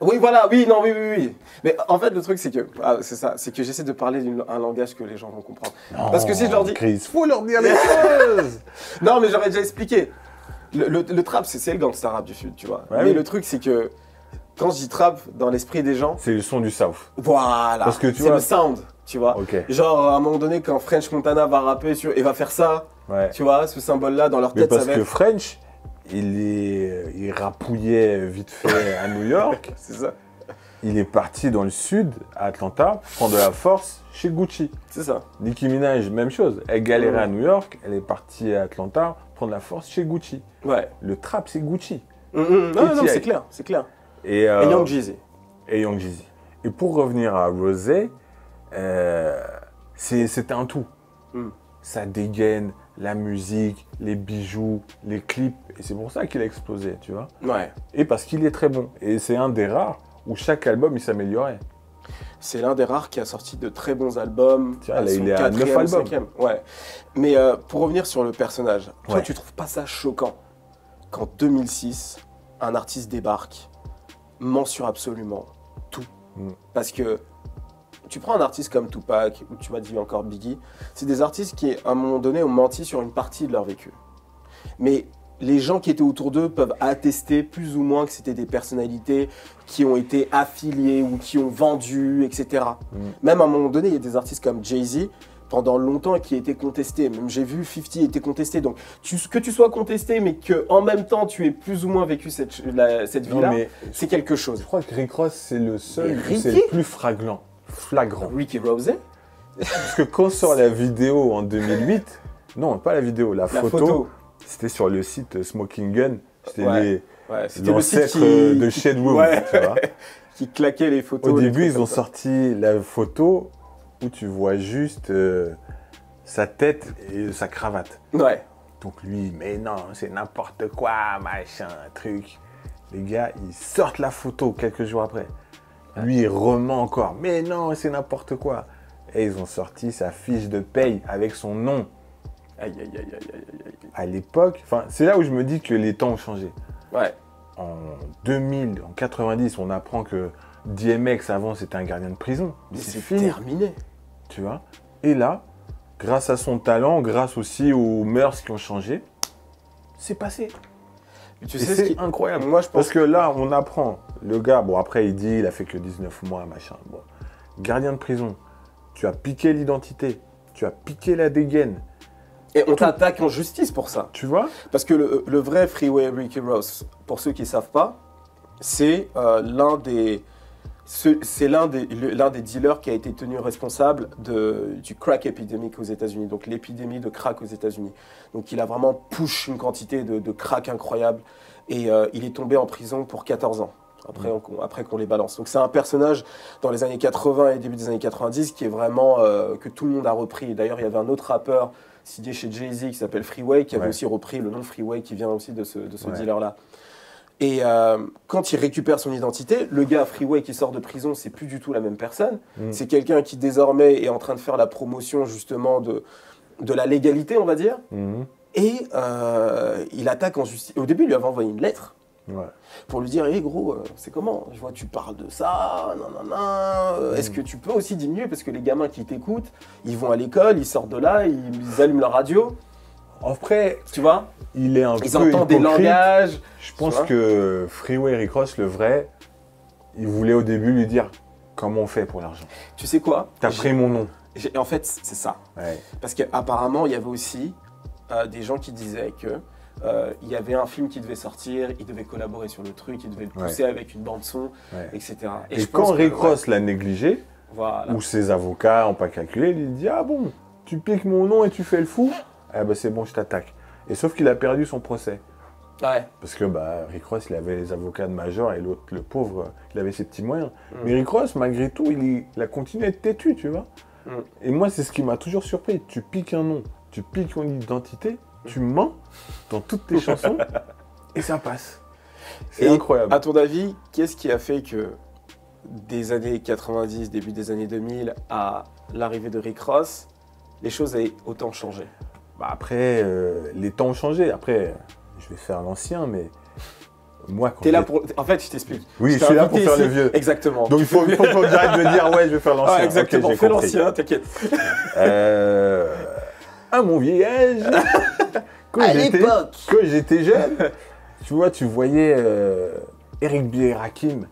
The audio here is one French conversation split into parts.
Oui, voilà, oui, non, oui, oui, oui. Mais en fait, le truc, c'est que, c'est ça, c'est que j'essaie de parler un langage que les gens vont comprendre. Parce que si je leur dis... Chris, faut leur dire les choses. Non, mais j'aurais déjà expliqué. Le trap, c'est le gangsta rap du Sud, tu vois. Ouais, mais oui. le truc, c'est que quand je dis trap, dans l'esprit des gens, C'est le son du South. voilà, Parce que tu c'est vois- le sound, tu vois. Ok. Genre, à un moment donné, quand French Montana va rapper et va faire ça, Ouais. tu vois, ce symbole-là, dans leur Mais tête, ça parce va que être... French, il rapouillait vite fait à New York. C'est ça, Il est parti dans le sud, à Atlanta, prendre de la force chez Gucci. c'est ça. Nicki Minaj, même chose. Elle galérait à New York, elle est partie à Atlanta, prendre la force chez Gucci. Ouais. Le trap, c'est Gucci. Non, non, TI. c'est clair, c'est clair. Et, Et Young Jeezy. et Young Jeezy. Et pour revenir à Rosé, c'était un tout. Mm. Sa dégaine, la musique, les bijoux, les clips. Et c'est pour ça qu'il a explosé, tu vois. Ouais. Et parce qu'il est très bon. Et c'est un des rares où chaque album, il s'améliorait. C'est l'un des rares qui a sorti de très bons albums. Tiens, là, son il est à 9 quatrième ou albums. cinquième. Ouais. Mais pour revenir sur le personnage, toi, Ouais. tu trouves pas ça choquant qu'en 2006, un artiste débarque, ment sur absolument tout? Mm. Parce que tu prends un artiste comme Tupac, ou tu m'as dit encore Biggie, c'est des artistes qui, à un moment donné, ont menti sur une partie de leur vécu. Mais les gens qui étaient autour d'eux peuvent attester plus ou moins que c'était des personnalités qui ont été affiliées ou qui ont vendu, etc. Même à un moment donné, il y a des artistes comme Jay-Z, pendant longtemps, qui étaient contestés. Même j'ai vu 50 était contesté. Donc, que tu sois contesté, mais qu'en même temps, tu aies plus ou moins vécu cette Non, vie-là, mais c'est quelque chose. je crois que Rick Ross, c'est le seul, Mais c'est Ricky le plus flagrant. Ricky Rose, Parce que quand sort la vidéo en 2008, non, pas la vidéo, la la photo, photo. c'était sur le site Smoking Gun. C'était Ouais. Ouais, c'était le site l'ancêtre qui, de Shade Room, ouais, tu vois. qui claquait les photos. Au les début, trucs ils ont comme ça. sorti la photo où tu vois juste sa tête et sa cravate. Ouais. Donc lui, mais non, c'est n'importe quoi, machin, truc. Les gars, ils sortent la photo quelques jours après. Lui, il rement encore. Mais non, c'est n'importe quoi. Et ils ont sorti sa fiche de paye avec son nom. Aïe, aïe, aïe, aïe, aïe, aïe. À l'époque, enfin, c'est là où je me dis que les temps ont changé. Ouais. En 2000, en 90, on apprend que DMX, avant, c'était un gardien de prison. Mais Mais c'est c'est fini, terminé. tu vois. Et là, grâce à son talent, grâce aussi aux mœurs qui ont changé, c'est passé. Mais tu Et sais ce c'est qui... incroyable. Moi, je pense Parce que là, on apprend. Le gars, bon, après, il dit, il a fait que 19 mois, machin. Bon. Gardien de prison, tu as piqué l'identité, tu as piqué la dégaine, Et on t'attaque en justice pour ça. tu vois. Parce que le vrai Freeway Ricky Ross, pour ceux qui ne savent pas, c'est l'un des dealers qui a été tenu responsable du crack epidemic aux États-Unis, donc l'épidémie de crack aux États-Unis. Donc il a vraiment push une quantité de crack incroyable et il est tombé en prison pour 14 ans. Après qu'on les balance. Donc c'est un personnage dans les années 80 et début des années 90 qui est vraiment que tout le monde a repris. D'ailleurs, il y avait un autre rappeur signé chez Jay-Z qui s'appelle Freeway qui avait Ouais. aussi repris le nom de Freeway qui vient aussi de ce Ouais. dealer-là. Et quand il récupère son identité, le gars Freeway qui sort de prison, c'est plus du tout la même personne. C'est quelqu'un qui désormais est en train de faire la promotion justement de la légalité, on va dire. Mhm. Et il attaque en justice. Au début, il lui avait envoyé une lettre Ouais. pour lui dire, hé gros, c'est comment? Je vois tu parles de ça, non. Est-ce que tu peux aussi diminuer? Parce que les gamins qui t'écoutent, ils vont à l'école, ils sortent de là, ils allument la radio, Après, tu vois? il est un Ils peu entendent des hypocrite. langages. Je pense Tu vois. que Freeway Rick Ross, le vrai, il voulait au début lui dire comment on fait pour l'argent. Tu sais quoi? T'as pris mon nom. En fait, c'est ça. Ouais. Parce qu'apparemment, il y avait aussi des gens qui disaient que il y avait un film qui devait sortir, il devait collaborer sur le truc, il devait le pousser avec une bande-son, Ouais. etc. Et je quand pense que, Rick Ross l'a négligé, voilà. ou ses avocats n'ont pas calculé, il dit ah bon, tu piques mon nom et tu fais le fou, ah ben c'est bon, je t'attaque. Et sauf qu'il a perdu son procès. Ouais. Parce que Rick Ross, il avait les avocats de Major et l'autre, le pauvre, il avait ses petits moyens. Mais Rick Ross, malgré tout, il a continué à être têtu, tu vois. Et moi, c'est ce qui m'a toujours surpris. Tu piques un nom, tu piques une identité, tu mens dans toutes tes chansons et ça passe. C'est Et incroyable. à ton avis, qu'est-ce qui a fait que des années 90, début des années 2000, à l'arrivée de Rick Ross, les choses aient autant changé? Après, les temps ont changé. Après, je vais faire l'ancien, mais Moi, quand T'es là pour... En fait, je t'explique. Oui, je t'ai suis là pour invité faire ici. le vieux. Exactement. Donc il faut que j'arrête de dire ouais, je vais faire l'ancien. Ah, exactement, Ok, j'ai fais compris. l'ancien, t'inquiète. À mon vieillage, quand j'étais jeune, tu vois, tu voyais Eric B. et Rakim.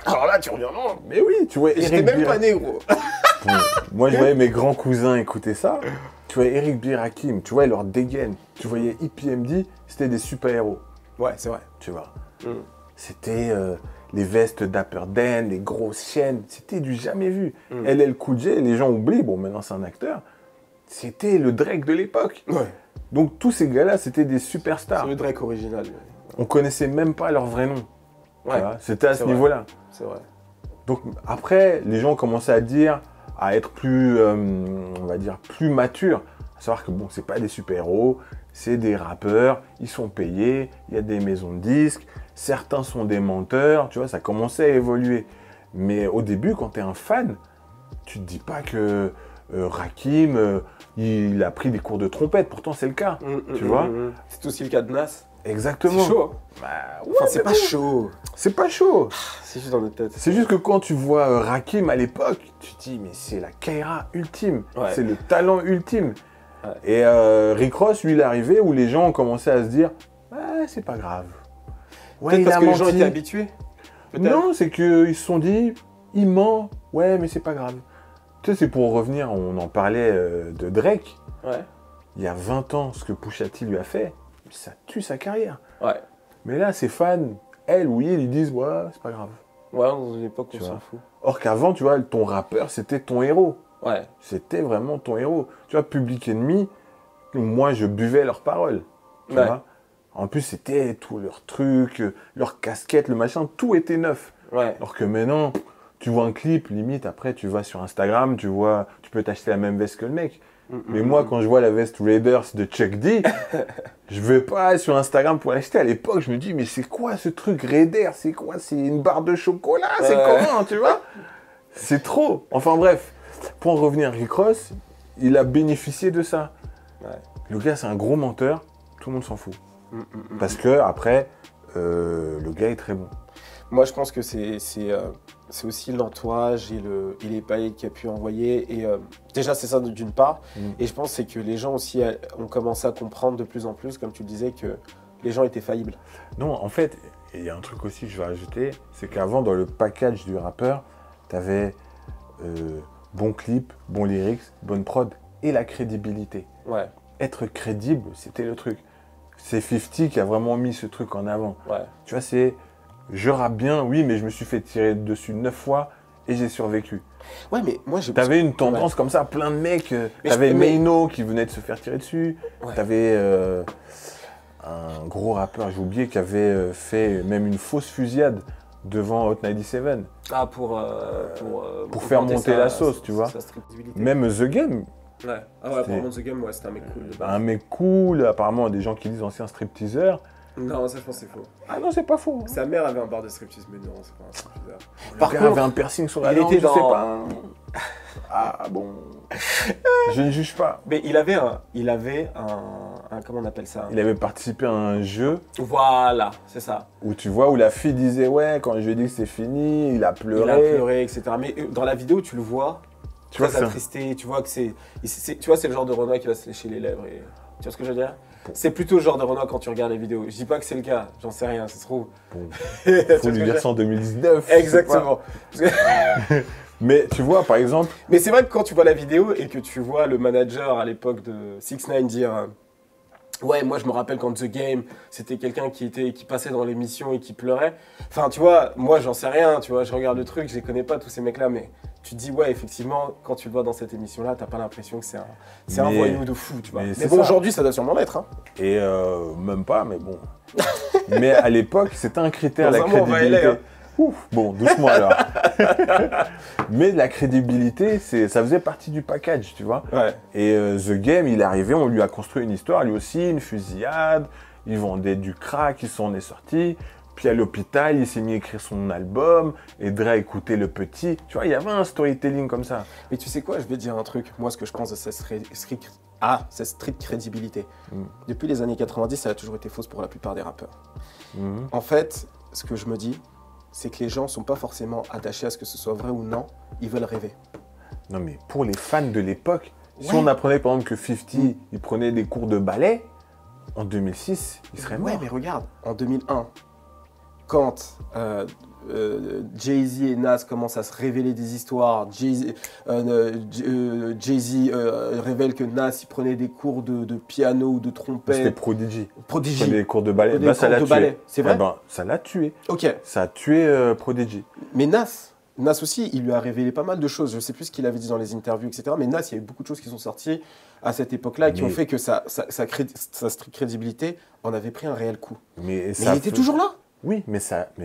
Alors là, tu reviens loin. Mais oui, tu vois J'étais Eric même B. pas né, gros. Moi, je voyais mes grands cousins écouter ça. Tu vois Eric B. et Rakim, tu vois leur dégaine. Tu voyais EPMD, c'était des super-héros. Ouais, c'est vrai. Tu vois. C'était les vestes Dapper Dan, les grosses chaînes. C'était du jamais vu. LL Cool J, les gens oublient, bon, maintenant c'est un acteur. C'était le Drake de l'époque. Ouais. Donc tous ces gars-là, c'était des C'est superstars. le Drake original. On connaissait même pas leur vrai nom. Ouais. C'était à ce niveau-là. C'est vrai. Donc après, les gens commençaient à dire, à être plus, on va dire, plus matures. À savoir que bon, c'est pas des super-héros, c'est des rappeurs, ils sont payés, il y a des maisons de disques, certains sont des menteurs, tu vois, ça commençait à évoluer. Mais au début, quand tu es un fan, tu te dis pas que Rakim, il a pris des cours de trompette, pourtant c'est le cas, tu vois. C'est aussi le cas de Nas. Exactement. C'est chaud. Bah, ouais, Enfin, c'est mais pas bon, chaud. c'est pas chaud. C'est juste dans notre tête. C'est juste que quand tu vois Rakim à l'époque, tu te dis, mais c'est la Kaira ultime, Ouais. c'est le talent ultime. Ouais. Et Rick Ross, lui, il est arrivé où les gens ont commencé à se dire, ah, c'est pas grave. Ouais, Peut-être parce que les gens menti. étaient habitués. Peut-être. Non, c'est qu'ils se sont dit, il ment, ouais, mais c'est pas grave. Tu sais, c'est pour revenir, on en parlait de Drake. Ouais. Il y a 20 ans, ce que Pusha T lui a fait, ça tue sa carrière. Ouais. Mais là, ses fans, elle ou il, ils disent, ouais, c'est pas grave. Ouais, dans une époque où Tu on s'en vois. fout. Or qu'avant, tu vois, ton rappeur, c'était ton héros. Ouais. C'était vraiment ton héros. Tu vois, Public Enemy, moi, je buvais leurs paroles. Tu Ouais. vois. En plus, c'était tout leur truc, leur casquette, le machin, tout était neuf. Ouais. Alors que maintenant, tu vois un clip, limite, après, tu vas sur Instagram, tu peux t'acheter la même veste que le mec. Mais moi, quand je vois la veste Raiders de Chuck D, je vais pas sur Instagram pour l'acheter. À l'époque, je me dis, mais c'est quoi ce truc Raiders? C'est quoi? C'est une barre de chocolat? C'est comment, tu vois? C'est trop. Enfin bref, pour en revenir à Rick Ross, il a bénéficié de ça. Ouais. Le gars, c'est un gros menteur, tout le monde s'en fout. Parce que après, le gars est très bon. Moi, je pense que c'est aussi l'entourage et les paillettes qu'il a pu envoyer. Et déjà, c'est ça d'une part. Et je pense c'est que les gens aussi ont commencé à comprendre de plus en plus, comme tu le disais, que les gens étaient faillibles. Non, en fait, il y a un truc aussi que je vais rajouter, c'est qu'avant, dans le package du rappeur, tu avais bon clip, bon lyrics, bonne prod et la crédibilité. Ouais. Être crédible, c'était le truc. C'est 50 qui a vraiment mis ce truc en avant. Ouais. Tu vois, c'est je rappe bien, oui, mais je me suis fait tirer dessus 9 fois et j'ai survécu. Ouais, mais moi, j'ai... T'avais une tendance comme ça, plein de mecs. T'avais Maino qui venait de se faire tirer dessus. Ouais. T'avais un gros rappeur, j'ai oublié, qui avait fait même une fausse fusillade devant Hot 97. Ah, pour faire monter la sauce, tu vois. Sa crédibilité. Même The Game, Ouais. Ah ouais, apparemment, The Game, ouais, c'était un mec cool. de base. un mec cool, apparemment des gens qui disent ancien stripteaseur. Non, ça, je pense que c'est faux. Ah non, c'est pas faux. Sa mère avait un bar de striptease, mais non, c'est pas un stripteaseur. Le Par gars contre, avait un piercing sur la il langue, était je sais dans- pas. Ah bon. Je ne juge pas. Mais il avait un comment on appelle ça? Il avait participé à un jeu Voilà, c'est ça. où tu vois, où la fille disait ouais, quand je lui ai dit que c'est fini, il a pleuré. Il a pleuré, etc. Mais dans la vidéo, tu le vois, Tu vois, très ça. attristé. Tu vois que tu vois, c'est le genre de Renoir qui va se lécher les lèvres. Et... Tu vois ce que je veux dire? C'est plutôt le genre de Renoir quand tu regardes les vidéos. Je dis pas que c'est le cas, j'en sais rien, ça se trouve. Bon. Tu vois ce Faut que lui je veux dire ça en 2019. je sais Exactement. pas. Mais tu vois, par exemple, Mais c'est vrai que quand tu vois la vidéo et que tu vois le manager à l'époque de 6ix9ine dire ouais, moi je me rappelle quand The Game, c'était quelqu'un qui passait dans l'émission et qui pleurait. Enfin, tu vois, moi j'en sais rien, tu vois, je regarde le truc, je les connais pas tous ces mecs-là, mais tu te dis ouais, effectivement, quand tu le vois dans cette émission-là, t'as pas l'impression que c'est un Mais- voyou de fou, tu vois. mais Mais c'est bon, ça. aujourd'hui, ça doit sûrement l'être. Hein. et même pas, mais bon. Mais à l'époque, c'était un critère, Dans la un mois, on va crédibilité. aller, hein. Ouf, bon, doucement alors. Mais la crédibilité, ça faisait partie du package, tu vois. Ouais. Et The Game, il est arrivé, on lui a construit une histoire, lui aussi, une fusillade. Il vendait du crack, il s'en est sorti. Puis à l'hôpital, il s'est mis à écrire son album. Et Dre a écouté le petit. Tu vois, il y avait un storytelling comme ça. Mais tu sais quoi, je vais te dire un truc. Moi, ce que je pense de cette a cette street crédibilité. Depuis les années 90, elle a toujours été fausse pour la plupart des rappeurs. En fait, ce que je me dis, c'est que les gens ne sont pas forcément attachés à ce que ce soit vrai ou non, ils veulent rêver. Non, mais pour les fans de l'époque, si on apprenait par exemple que 50, il prenait des cours de ballet, en 2006, il serait mort. Ouais, mais regarde, en 2001, quand Jay-Z et Nas commencent à se révéler des histoires, Jay-Z révèle que Nas il prenait des cours de piano ou de trompette. C'était Prodigy. Il Prodigy. prenait des cours de ballet. Bah, ça l'a tué. C'est vrai? Eh ben, ça l'a tué. Ok. Ça a tué Prodigy. Mais Nas aussi, il lui a révélé pas mal de choses. Je ne sais plus ce qu'il avait dit dans les interviews, etc. Mais Nas, il y a eu beaucoup de choses qui sont sorties à cette époque-là qui ont fait que sa street crédibilité en avait pris un réel coup. Mais il était toujours là. Oui, mais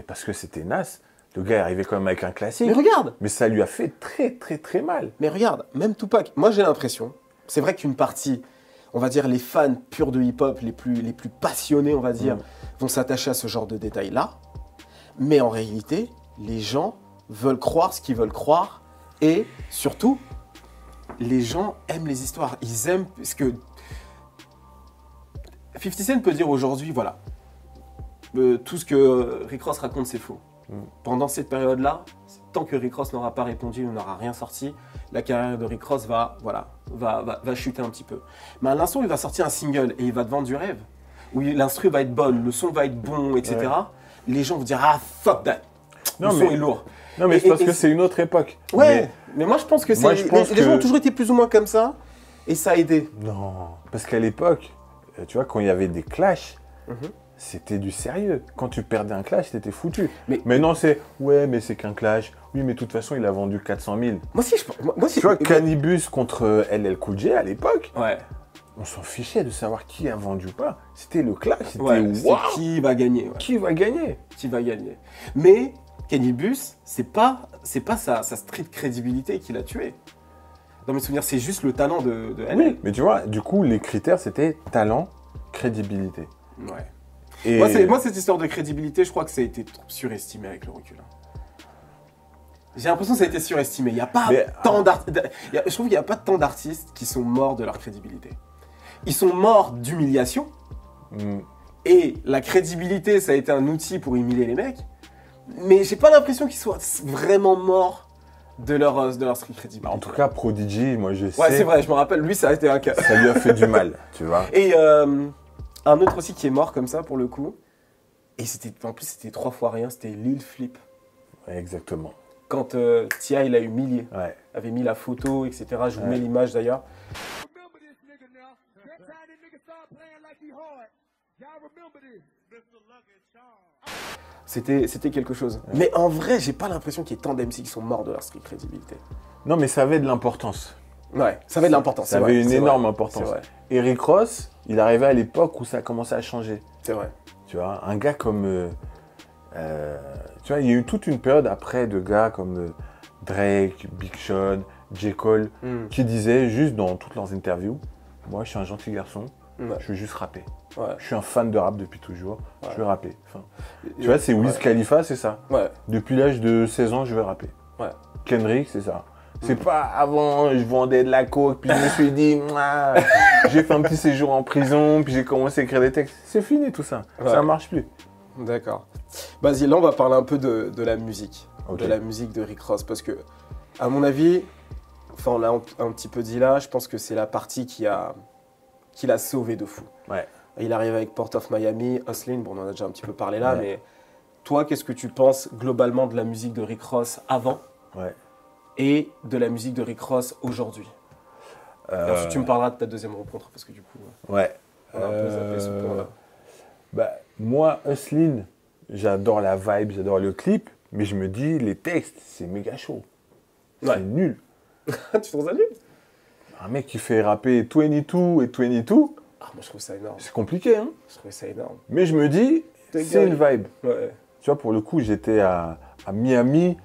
parce que c'était Nas. Le gars est arrivé quand même avec un classique. Mais regarde. Mais ça lui a fait très, très, très mal. Mais regarde, même Tupac. Moi, j'ai l'impression, c'est vrai qu'une partie, on va dire les fans purs de hip-hop, les plus passionnés, on va dire, vont s'attacher à ce genre de détails-là. Mais en réalité, les gens veulent croire ce qu'ils veulent croire. Et surtout, les gens aiment les histoires. Ils aiment ce que 50 Cent peut dire aujourd'hui, voilà. Tout ce que Rick Ross raconte, c'est faux. Pendant cette période-là, tant que Rick Ross n'aura pas répondu, il n'aura rien sorti, la carrière de Rick Ross va chuter un petit peu. Mais à l'instant où il va sortir un single et il va te vendre du rêve, où l'instru va être bonne, le son va être bon, etc., les gens vont dire « Ah, fuck that !» Le son est lourd. Non, mais c'est parce que c'est une autre époque. Ouais, mais moi je pense que les gens ont toujours été plus ou moins comme ça, et ça a aidé. Non, parce qu'à l'époque, tu vois, quand il y avait des clashs, c'était du sérieux. Quand tu perdais un clash, t'étais foutu. Mais non, ouais, mais c'est qu'un clash. Oui, mais de toute façon, il a vendu 400 000. Moi aussi, tu vois, Cannibus contre LL Cool J à l'époque, ouais. On s'en fichait de savoir qui a vendu ou pas. C'était le clash. C'était qui va gagner. Ouais. Qui va gagner. Qui va gagner. Mais Cannibus, c'est pas sa street crédibilité qui l'a tué. Dans mes souvenirs, c'est juste le talent de LL. Oui, mais tu vois, du coup, les critères, c'était talent, crédibilité. Ouais. Et... Moi, cette histoire de crédibilité, je crois que ça a été trop surestimé avec le recul. J'ai l'impression que ça a été surestimé. Il y a pas tant d'artistes. Je trouve qu'il n'y a pas tant d'artistes qui sont morts de leur crédibilité. Ils sont morts d'humiliation. Et la crédibilité, ça a été un outil pour humilier les mecs. Mais j'ai pas l'impression qu'ils soient vraiment morts de leur street crédibilité. En tout cas, Prodigy, moi je sais. Ouais, c'est vrai, je me rappelle, lui, ça a été un cas. Ça lui a fait du mal, tu vois. Et un autre aussi qui est mort comme ça, pour le coup. Et en plus, c'était 3 fois rien, c'était Lil Flip. Ouais, exactement. Quand T.I. l'a humilié, avait mis la photo, etc. Je vous mets l'image d'ailleurs. C'était quelque chose. Ouais. Mais en vrai, j'ai pas l'impression qu'il y ait tant d'MC qui sont morts de leur street crédibilité. Non, mais ça avait de l'importance. Ouais, ça avait de l'importance. Ça avait une énorme importance. Et Rick Ross, il arrivait à l'époque où ça a commencé à changer. C'est vrai. Tu vois, un gars comme... tu vois, il y a eu toute une période après de gars comme Drake, Big Sean, J. Cole, qui disaient juste dans toutes leurs interviews, moi je suis un gentil garçon, je veux juste rapper. Ouais. Je suis un fan de rap depuis toujours, je veux rapper. Enfin, tu vois, c'est Wiz Khalifa, c'est ça. Ouais. Depuis l'âge de 16 ans, je veux rapper. Ouais. Kendrick, c'est ça. C'est pas avant, je vendais de la coke, puis je me suis dit, j'ai fait un petit séjour en prison, puis j'ai commencé à écrire des textes. C'est fini tout ça, ça marche plus. D'accord. Vas-y, là on va parler un peu de la musique, de la musique de Rick Ross, parce que, à mon avis, enfin on l'a un petit peu dit là, je pense que c'est la partie qui l'a sauvé de fou. Ouais. Il arrive avec Port of Miami, Hustlin', bon on en a déjà un petit peu parlé là, mais toi qu'est-ce que tu penses globalement de la musique de Rick Ross avant et de la musique de Rick Ross aujourd'hui? Ensuite tu me parleras de ta deuxième rencontre, parce que du coup, on a un peu zappé ce point-là. Bah, moi, Hustlin', j'adore la vibe, j'adore le clip, mais je me dis, les textes, c'est méga chaud. C'est nul. Tu trouves ça nul? Un mec qui fait rapper 22 et 22, moi je trouve ça énorme. C'est compliqué, hein? Je trouve ça énorme. Mais je me dis, c'est une vibe. Ouais. Tu vois, pour le coup, j'étais à Miami,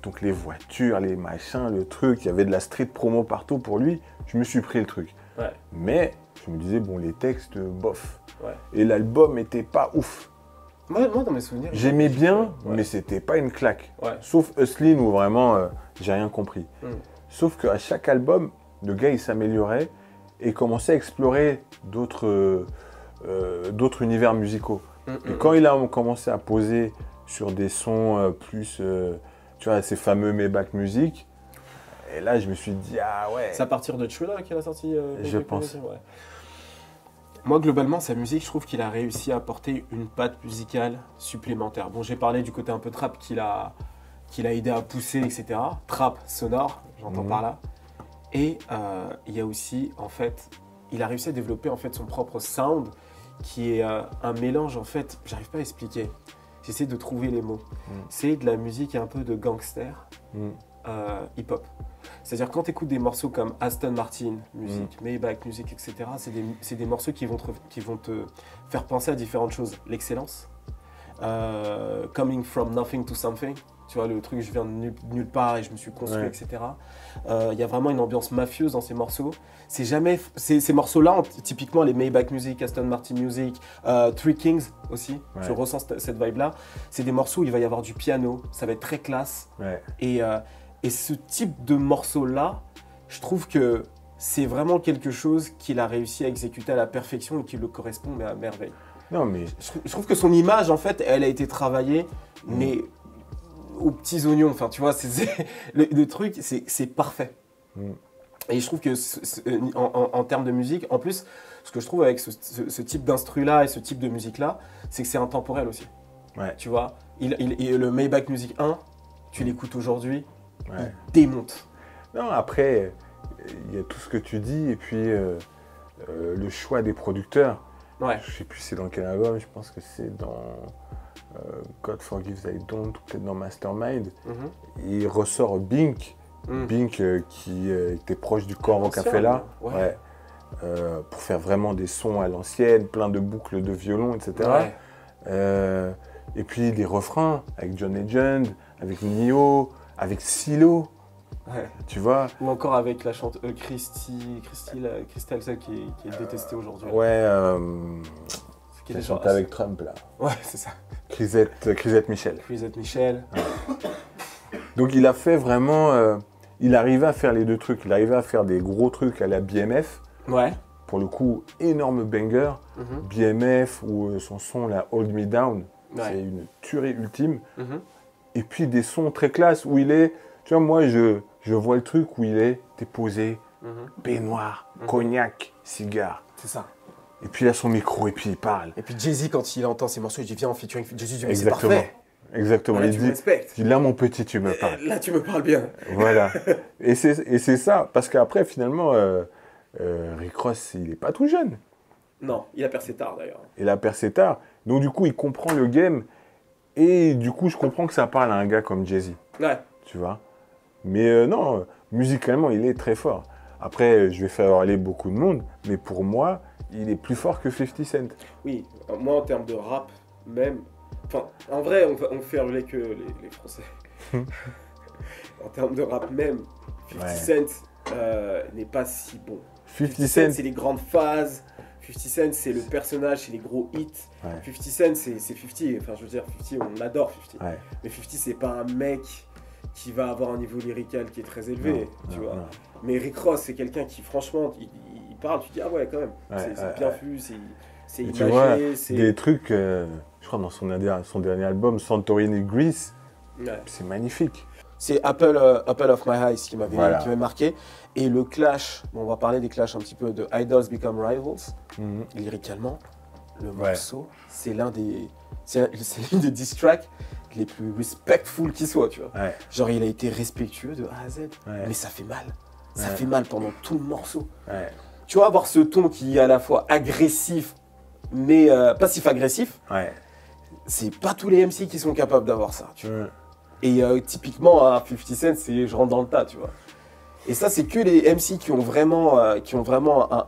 donc les voitures, les machins, le truc, il y avait de la street promo partout pour lui. Je me suis pris le truc. Ouais. Mais je me disais, bon, les textes, bof. Ouais. Et l'album était pas ouf. Moi, dans mes souvenirs... J'aimais bien, mais c'était pas une claque. Ouais. Sauf Hustlin' où vraiment, j'ai rien compris. Sauf qu'à chaque album, le gars, il s'améliorait. et commencer à explorer d'autres univers musicaux. Et quand il a commencé à poser sur des sons plus, tu vois, ces fameux Maybach Music, et là, je me suis dit, ah ouais. C'est à partir de Thriller qu'il a sorti Je pense. Ouais. Moi, globalement, sa musique, je trouve qu'il a réussi à apporter une patte musicale supplémentaire. Bon, j'ai parlé du côté un peu trap qu'il a aidé à pousser, etc. Trap sonore, j'entends par là. Et il y a aussi, en fait, il a réussi à développer en fait son propre sound, qui est un mélange, en fait, j'arrive pas à expliquer. J'essaie de trouver les mots. C'est de la musique un peu de gangster, hip-hop. C'est-à-dire quand tu écoutes des morceaux comme Aston Martin Music, Maybach Music, etc., c'est des morceaux qui vont te faire penser à différentes choses. L'excellence, coming from nothing to something, tu vois, le truc je viens de nulle part et je me suis construit, etc. Il y a vraiment une ambiance mafieuse dans ces morceaux. C'est jamais ces morceaux-là, typiquement les Maybach Music, Aston Martin Music, Three Kings aussi, je ressens cette vibe-là. C'est des morceaux où il va y avoir du piano, ça va être très classe. Et ce type de morceau-là, je trouve que c'est vraiment quelque chose qu'il a réussi à exécuter à la perfection et qui le correspond mais à merveille. Non, mais... Je trouve que son image, en fait, elle a été travaillée, mais aux petits oignons. Enfin, tu vois, le truc, c'est parfait. Et je trouve que en termes de musique, en plus, ce que je trouve avec ce type d'instru-là et ce type de musique-là, c'est que c'est intemporel aussi. Tu vois, le Maybach Music 1, tu l'écoutes aujourd'hui, il démonte. Non, après, il y a tout ce que tu dis et puis le choix des producteurs. Je ne sais plus c'est dans quel album, je pense que c'est dans God Forgives I Don't, ou peut-être dans Mastermind. Il ressort Bink, Bink qui était proche du corps au café là, pour faire vraiment des sons à l'ancienne, plein de boucles de violon, etc. Et puis des refrains avec John Legend, avec Nio, avec Silo. Tu vois. Ou encore avec la chanteuse Christelle, celle qui est détestée aujourd'hui. Qui chante avec Trump là. Ouais, c'est ça. Chrisette Michel. Chrisette Michel. Donc il a fait vraiment... il arrivait à faire les deux trucs. Il arrivait à faire des gros trucs à la BMF. Pour le coup, énorme banger. BMF ou son son, la Hold Me Down. C'est une tuerie ultime. Et puis des sons très classe où il est... Tu vois, moi, je vois le truc où il est déposé, peignoir, cognac, cigare. C'est ça. Et puis il a son micro et puis il parle. Et puis Jay-Z, quand il entend ses morceaux, il dit viens en featuring. Jay-Z dit mais c'est parfait. Exactement. Il dit là mon petit, tu me parles. Là tu me parles bien. Voilà. Et c'est ça, parce qu'après finalement, Rick Ross, il n'est pas tout jeune. Non, il a percé tard d'ailleurs. Il a percé tard. Donc du coup, il comprend le game. Et du coup, je comprends que ça parle à un gars comme Jay-Z. Tu vois. Mais non, musicalement, il est très fort. Après, je vais faire aller beaucoup de monde, mais pour moi, il est plus fort que 50 Cent. Oui, moi en termes de rap, même... Enfin, en vrai, on fait hurler que les Français. En termes de rap même, 50 Cent n'est pas si bon. 50 Cent, c'est les grandes phases. 50 Cent, c'est le personnage, c'est les gros hits. 50 Cent, c'est 50. Enfin, je veux dire, 50, on adore 50. Mais 50, c'est pas un mec qui va avoir un niveau lyrical qui est très élevé, tu vois. Mais Rick Ross, c'est quelqu'un qui, franchement, il parle, tu dis, ah ouais, quand même. C'est bien vu, c'est imagé. Tu vois, des trucs, je crois, dans son dernier album, Santorini Greece, c'est magnifique. C'est Apple of My Eyes qui m'avait marqué. Et le clash, bon, on va parler des clashs un petit peu de Idols Become Rivals, lyricalement, le morceau, c'est l'une des diss tracks les plus respectful qui soit, tu vois. Genre, il a été respectueux de A à Z, mais ça fait mal. Ça fait mal pendant tout le morceau. Tu vois, avoir ce ton qui est à la fois agressif, mais passif-agressif, c'est pas tous les MC qui sont capables d'avoir ça, tu vois. Et typiquement, à 50 Cent, c'est je rentre dans le tas, tu vois. Et ça, c'est que les MC qui ont vraiment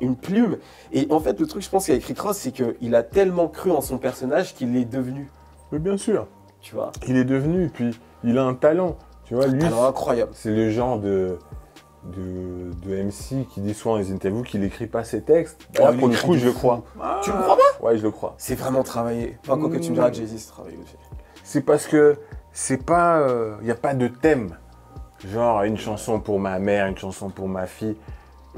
une plume. Et en fait, le truc, je pense, qu'avec Rick Ross, c'est qu'il a tellement cru en son personnage qu'il l'est devenu. Mais bien sûr. Tu vois. Il est devenu, puis il a un talent. Tu vois, lui, un talent incroyable. C'est le genre de MC qui dit souvent dans les interviews qu'il n'écrit pas ses textes. Là, pour le coup, je le crois. Tu le crois pas? Ouais, je le crois. C'est vraiment travaillé. Enfin, quoi que tu me diras, Jay-Z, c'est travaillé aussi. C'est parce que c'est pas... Il n'y a pas de thème. Genre, une chanson pour ma mère, une chanson pour ma fille.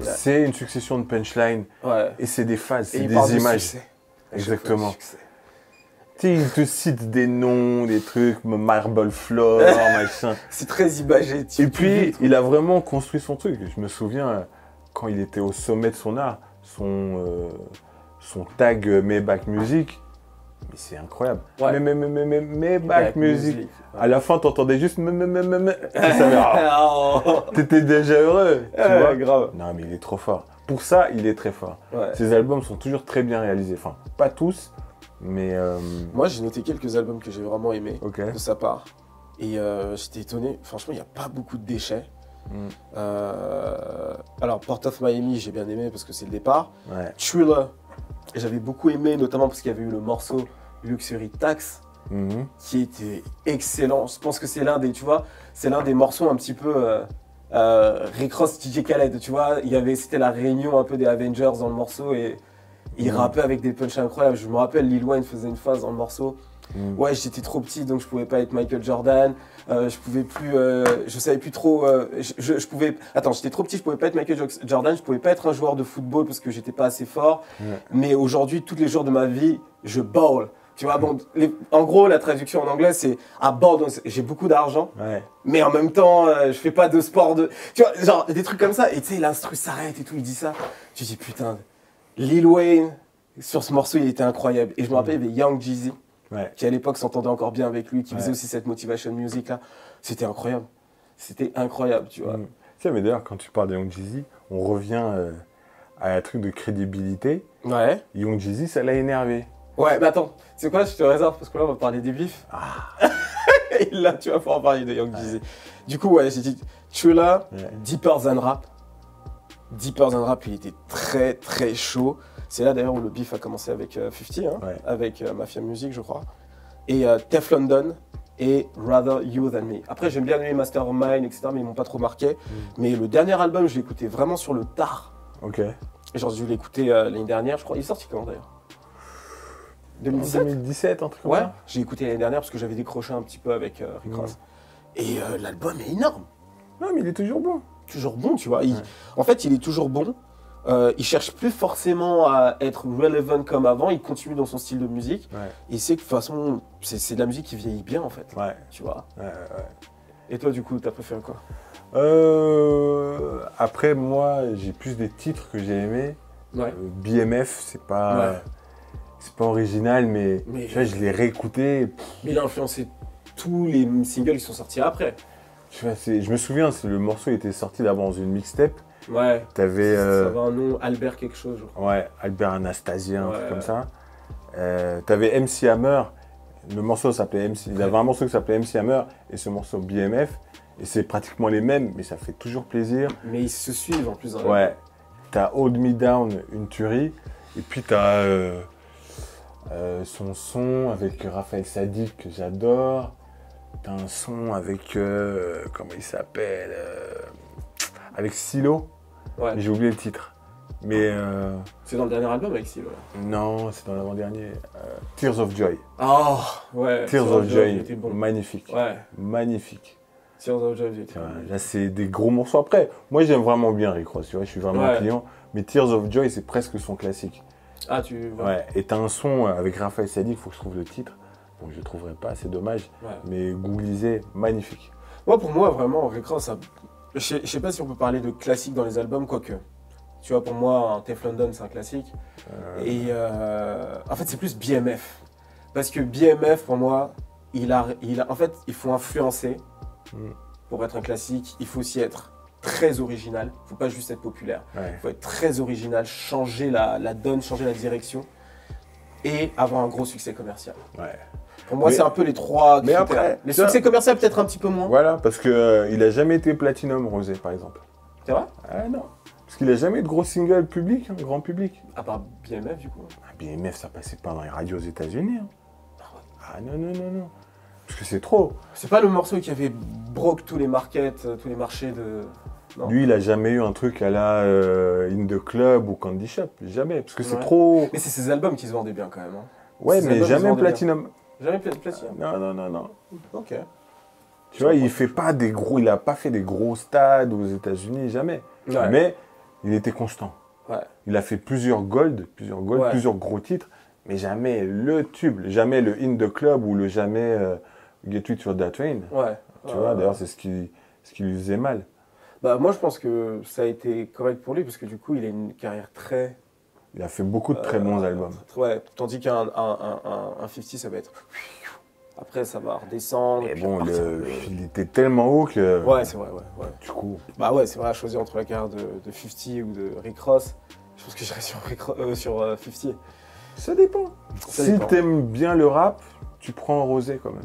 c'est une succession de punchlines. Ouais. Et c'est des phases, c'est Et il parle des de images. succès. Exactement. Succès. Tu sais, il te cite des noms, des trucs, marble floor, machin. C'est très imagé. Et puis, il a vraiment construit son truc. Je me souviens, quand il était au sommet de son art, son tag Maybach Music, mais c'est incroyable. Ouais. Maybach Music. Ouais. À la fin, t'entendais juste t'étais déjà heureux, tu vois. Grave. Non, mais il est trop fort. Pour ça, il est très fort. Ouais. Ses albums sont toujours très bien réalisés. Enfin, pas tous, mais... Moi, j'ai noté quelques albums que j'ai vraiment aimés Ok. de sa part. Et j'étais étonné. Franchement, il n'y a pas beaucoup de déchets. Alors, Port of Miami, j'ai bien aimé parce que c'est le départ. Ouais. Thriller, j'avais beaucoup aimé, notamment parce qu'il y avait eu le morceau Luxury Tax, qui était excellent. Je pense que c'est l'un des, tu vois, c'est l'un des morceaux un petit peu Rick Ross, DJ Khaled, tu vois. C'était la réunion un peu des Avengers dans le morceau et il rappait avec des punchs incroyables. Je me rappelle, Lil Wayne faisait une phase dans le morceau. Ouais, j'étais trop petit, donc je pouvais pas être Michael Jordan. Je pouvais plus, je savais plus trop. Je pouvais. Attends, j'étais trop petit, je pouvais pas être Michael Jordan. Je pouvais pas être un joueur de football parce que j'étais pas assez fort. Mais aujourd'hui, tous les jours de ma vie, je ball. Tu vois, bon, en gros, la traduction en anglais, c'est à ball. Donc j'ai beaucoup d'argent, mais en même temps, je fais pas de sport de. Tu vois, genre des trucs comme ça. Et tu sais, l'instru s'arrête et tout. Il dit ça. Tu dis putain, Lil Wayne sur ce morceau, il était incroyable. Et je me rappelle, il y avait Young Jeezy. Qui à l'époque s'entendait encore bien avec lui, qui faisait aussi cette motivation music là. C'était incroyable. C'était incroyable, tu vois. Tu sais, mais d'ailleurs, quand tu parles de Young Jeezy, on revient à un truc de crédibilité. Ouais. Young Jeezy, ça l'a énervé. Ouais, mais attends, c'est quoi, je te réserve, parce que là, on va parler des bifs. Et là, tu vas pouvoir parler de Young Jeezy. Du coup, ouais, j'ai dit, Thriller, Deeper Than Rap. Deeper Than Rap, il était très, très chaud. C'est là d'ailleurs où le bif a commencé avec 50, hein, avec Mafia Music, je crois. Et Tef London et Rather You Than Me. Après, j'aime bien les Mastermind, etc., mais ils m'ont pas trop marqué. Mais le dernier album, je l'ai écouté vraiment sur le tard. Ok. Et genre, je l'ai écouté l'année dernière, je crois. Il est sorti quand d'ailleurs 2017 2017, un truc comme ça. J'ai écouté l'année dernière parce que j'avais décroché un petit peu avec Rick Ross. Et l'album est énorme. Non, mais il est toujours bon. Toujours bon, tu vois. En fait, il est toujours bon. Il cherche plus forcément à être relevant comme avant, il continue dans son style de musique. Il sait que de toute façon, c'est de la musique qui vieillit bien en fait. Tu vois. Et toi, du coup, t'as préféré quoi? Après, moi, j'ai plus des titres que j'ai aimés. BMF, c'est pas original, mais tu vois, je l'ai réécouté. Mais il a influencé tous les singles qui sont sortis après. Tu vois, je me souviens, le morceau était sorti d'abord dans une mixtape. Ouais. T'avais. Ça avait un nom, Albert quelque chose, je crois. Ouais, Albert Anastasia, un truc comme ça. T'avais MC Hammer. Le morceau s'appelait MC. Il avait un morceau qui s'appelait MC Hammer et ce morceau BMF. Et c'est pratiquement les mêmes, mais ça fait toujours plaisir. Mais ils se suivent en plus. Ouais. T'as Hold Me Down, une tuerie. Et puis t'as son son avec Raphaël Saadiq que j'adore. T'as un son avec. Comment il s'appelle avec Silo. Mais j'ai oublié le titre. Mais. C'est dans le dernier album avec Silo. Non, c'est dans l'avant-dernier. Tears of Joy. Oh, ouais. Tears of Joy. Était bon. Magnifique. Ouais. Magnifique. Tears of Joy, était bon. Là, c'est des gros morceaux. Après, moi, j'aime vraiment bien Rick Ross. Tu vois, je suis vraiment un client. Mais Tears of Joy, c'est presque son classique. Ah, tu vois. Ouais. Et t'as un son avec Raphaël Saadiq, il faut que je trouve le titre. Bon, je le trouverai pas, c'est dommage. Mais googlisez, magnifique. Moi, pour moi, vraiment, Rick Ross, je sais pas si on peut parler de classique dans les albums, quoique. Tu vois, pour moi, un Tef London, c'est un classique. Et en fait, c'est plus BMF. Parce que BMF, pour moi, en fait, il faut influencer pour être un classique. Il faut aussi être très original. Il ne faut pas juste être populaire. Il faut être très original, changer la donne, changer la direction et avoir un gros succès commercial. Pour moi, c'est un peu les trois critères. Après, les succès commerciaux, peut-être un petit peu moins. Voilà, parce qu'il n'a jamais été Platinum Rosé, par exemple. C'est vrai? Ah non. Parce qu'il n'a jamais eu de gros single public, hein, grand public. À part BMF, du coup. BMF, ça passait pas dans les radios aux États-Unis. Hein. Ah non. Parce que c'est trop. C'est pas le morceau qui avait broke tous les markets, tous les marchés de. Non. Lui, il a jamais eu un truc à la In The Club ou Candy Shop. Jamais. Parce que c'est trop. Mais c'est ses albums qui se vendaient bien quand même. Hein. Ouais, mais jamais Platinum. Jamais Platinum. Non. Ok. Tu vois, il a pas fait des gros stades aux États-Unis, jamais. Mais il était constant. Ouais. Il a fait plusieurs gold, Ouais. plusieurs gros titres, mais jamais le tube, jamais le In the Club ou le jamais Get With Your That Train. Ouais. Tu vois, d'ailleurs, c'est ce qui lui faisait mal. Bah, moi, je pense que ça a été correct pour lui parce que du coup, il a une carrière très. Il a fait beaucoup de très bons albums. Ouais, tandis qu'un 50, ça va être. Après, ça va redescendre. Et puis bon, repartir. il était tellement haut que. Ouais, c'est vrai, ouais. Du coup. Bah ouais, c'est vrai, à choisir entre la carrière de 50 ou de Rick Ross, je pense que j'irai sur 50. Ça dépend. Ça Si dépend. t'aimes bien le rap, tu prends Rosé quand même.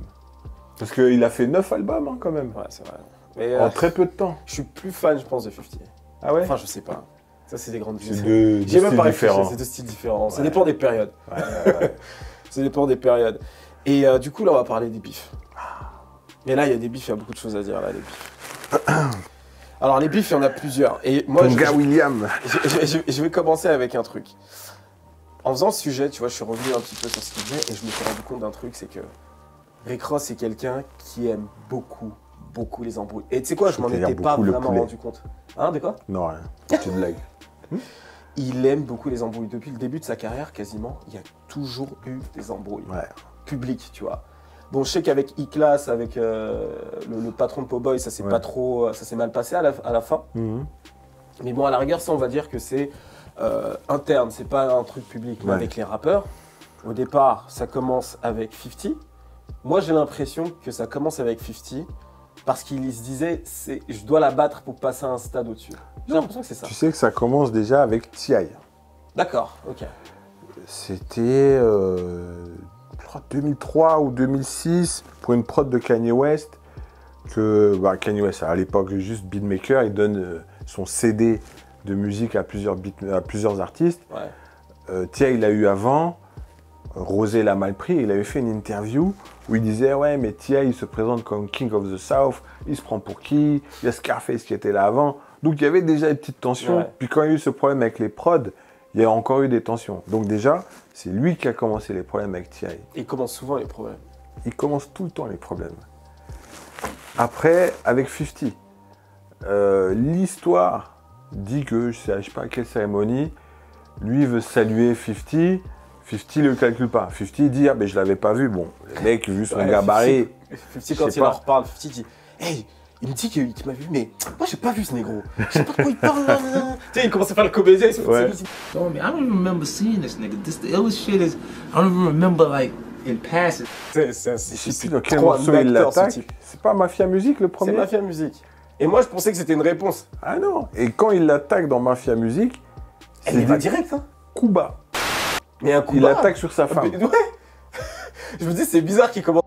Parce qu'il a fait 9 albums hein, quand même. Ouais, c'est vrai. Mais En très peu de temps. je suis plus fan, je pense, de 50. Ah ouais. Enfin, je sais pas. Ça, c'est des grandes C'est vies. de J'ai même styles pas réfléchi, différents. c'est deux styles différents. Ça Ouais. dépend des périodes. Ça dépend des périodes. Et du coup, là, on va parler des bifs. Mais là, il y a des bifs, il y a beaucoup de choses à dire, là, les bifs. Alors, les bifs, il y en a plusieurs. Et moi, Ton gars William. je vais commencer avec un truc. En faisant ce sujet, tu vois, je suis revenu un petit peu sur ce qu'il disait et je me suis rendu compte d'un truc, c'est que Rick Ross, c'est quelqu'un qui aime beaucoup les embrouilles. Et tu sais quoi, je m'en C'est-à-dire étais pas beaucoup le vraiment poulet. rendu compte. Hein, de quoi? Non, rien. Petite blague. Il aime beaucoup les embrouilles. Depuis le début de sa carrière, quasiment, il y a toujours eu des embrouilles. Ouais. Publiques, tu vois. Bon, je sais qu'avec E-Class, avec le patron de Powboy, ça s'est Ouais. pas trop, ça s'est mal passé à la fin. Mhm. Mais bon, à la rigueur, ça, on va dire que c'est interne, c'est pas un truc public. Mais Ouais. avec les rappeurs, au départ, ça commence avec 50. Moi, j'ai l'impression que ça commence avec 50 parce qu'il se disait, je dois la battre pour passer à un stade au-dessus. J'ai l'impression que c'est ça. Tu sais que ça commence déjà avec T.I. D'accord, ok. C'était, je crois, 2003 ou 2006 pour une prod de Kanye West. Kanye West, à l'époque, juste beatmaker, il donne son CD de musique à plusieurs artistes. Ouais. T.I. il l'a eu avant. Rosé l'a mal pris. Il avait fait une interview où il disait ouais, mais T.I. il se présente comme King of the South. Il se prend pour qui? Il y a Scarface qui était là avant. Donc il y avait déjà une petite tension. Ouais. Puis quand il y a eu ce problème avec les prods, il y a encore eu des tensions. Donc déjà, c'est lui qui a commencé les problèmes avec T.I. Il commence souvent les problèmes. Il commence tout le temps les problèmes. Après, avec 50, l'histoire dit que, je sais pas à quelle cérémonie, lui veut saluer 50, 50 le calcule pas. 50 dit, ah ben je l'avais pas vu. Bon, le mec, vu son Ouais, gabarit, 50, quand je sais il en pas. reparle, 50 dit hey, il me dit qu'il m'a vu, mais moi j'ai pas vu ce négro. Je sais pas de quoi il parle. Nan, nan, nan. Tu sais, il commence à faire le comédien. Ouais. Told me, I don't even remember seeing this nigga. This the illest shit is, I don't even remember like in passing. je sais plus dans quel trop un morceau il acteur, ce l'attaque. type. C'est pas Mafia Music le C'est premier? Mafia Music. Et moi je pensais que c'était une réponse. Ah non. Et quand il l'attaque dans Mafia Music, Elle c'est va dit direct, hein. Kuba. Mais un coup Il bas. attaque sur sa femme. Ouais. Je me dis, c'est bizarre qu'il commence.